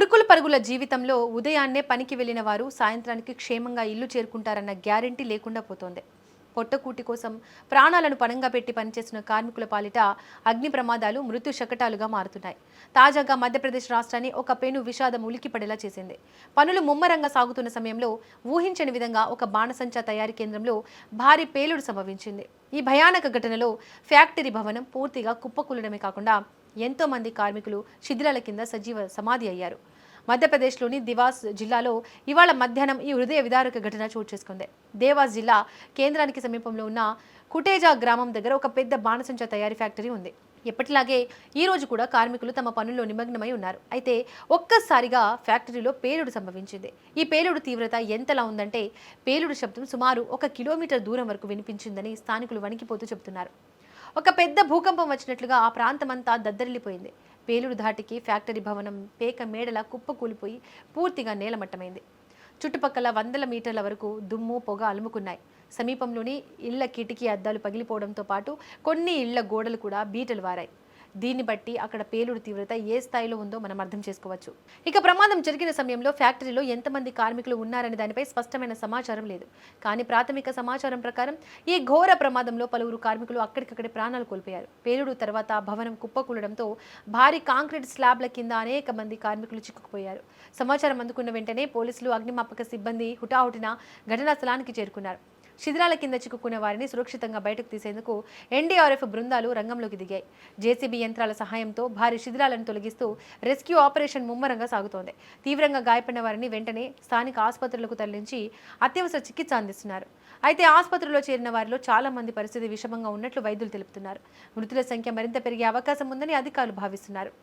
ఉరుకుల పరుగుల జీవితంలో ఉదయాన్నే పనికి వెళ్లిన వారు సాయంత్రానికి క్షేమంగా ఇల్లు చేరుకుంటారన్న గ్యారెంటీ లేకుండా పోతోంది. పొట్టకూటి కోసం ప్రాణాలను పణంగా పెట్టి పనిచేస్తున్న కార్మికుల పాలిట అగ్ని ప్రమాదాలు మృత్యు శకటాలుగా మారుతున్నాయి. తాజాగా మధ్యప్రదేశ్ రాష్ట్రాన్ని ఒక పెను విషాదం ఉలికిపడేలా చేసింది. పనులు ముమ్మరంగా సాగుతున్న సమయంలో ఊహించని విధంగా ఒక బాణసంచా తయారీ కేంద్రంలో భారీ పేలుడు సంభవించింది. ఈ భయానక ఘటనలో ఫ్యాక్టరీ భవనం పూర్తిగా కుప్పకూలడమే కాకుండా ఎంతో మంది కార్మికులు శిథిలాల కింద సజీవ సమాధి అయ్యారు. మధ్యప్రదేశ్లోని దివాస్ జిల్లాలో ఇవాళ మధ్యాహ్నం ఈ హృదయ విదారక ఘటన చోటు చేసుకుంది. దేవాస్ జిల్లా కేంద్రానికి సమీపంలో ఉన్న కుటేజా గ్రామం దగ్గర ఒక పెద్ద బాణసంచా తయారీ ఫ్యాక్టరీ ఉంది. ఎప్పటిలాగే ఈ రోజు కూడా కార్మికులు తమ పనుల్లో నిమగ్నమై ఉన్నారు. అయితే ఒక్కసారిగా ఫ్యాక్టరీలో పేలుడు సంభవించింది. ఈ పేలుడు తీవ్రత ఎంతలా ఉందంటే పేలుడు శబ్దం సుమారు 1 కిలోమీటర్ దూరం వరకు వినిపించిందని స్థానికులు వణికిపోతూ చెబుతున్నారు. ఒక పెద్ద భూకంపం వచ్చినట్లుగా ఆ ప్రాంతమంతా దద్దరిల్లిపోయింది. పేలుడు ధాటికి ఫ్యాక్టరీ భవనం పేక మేడల కుప్పకూలిపోయి పూర్తిగా నేలమట్టమైంది. చుట్టుపక్కల వందల మీటర్ల వరకు దుమ్ము పొగ అలుముకున్నాయి. సమీపంలోని ఇళ్ల కిటికీ అద్దాలు పగిలిపోవడంతో పాటు కొన్ని ఇళ్ల గోడలు కూడా బీటలు వారాయి. దీన్ని బట్టి అక్కడ పేలుడు తీవ్రత ఏ స్థాయిలో ఉందో మనం అర్థం చేసుకోవచ్చు. ఇక ప్రమాదం జరిగిన సమయంలో ఫ్యాక్టరీలో ఎంతమంది కార్మికులు ఉన్నారనే దానిపై స్పష్టమైన సమాచారం లేదు. కానీ ప్రాథమిక సమాచారం ప్రకారం ఈ ఘోర ప్రమాదంలో పలువురు కార్మికులు అక్కడికక్కడే ప్రాణాలు కోల్పోయారు. పేలుడు తర్వాత భవనం కుప్పకూలడంతో భారీ కాంక్రీట్ స్లాబ్ల కింద అనేక మంది కార్మికులు చిక్కుకుపోయారు. సమాచారం అందుకున్న వెంటనే పోలీసులు, అగ్నిమాపక సిబ్బంది హుటాహుటిన ఘటనా స్థలానికి చేరుకున్నారు. శిథిలాల కింద చిక్కుకున్న వారిని సురక్షితంగా బయటకు తీసేందుకు ఎన్డీఆర్ఎఫ్ బృందాలు రంగంలోకి దిగాయి. జేసీబీ యంత్రాల సహాయంతో భారీ శిథిలాలను తొలగిస్తూ రెస్క్యూ ఆపరేషన్ ముమ్మరంగా సాగుతోంది. తీవ్రంగా గాయపడిన వారిని వెంటనే స్థానిక ఆసుపత్రులకు తరలించి అత్యవసర చికిత్స అందిస్తున్నారు. అయితే ఆసుపత్రిలో చేరిన వారిలో చాలా మంది పరిస్థితి విషమంగా ఉన్నట్లు వైద్యులు తెలుపుతున్నారు. మృతుల సంఖ్య మరింత పెరిగే అవకాశం ఉందని అధికారులు భావిస్తున్నారు.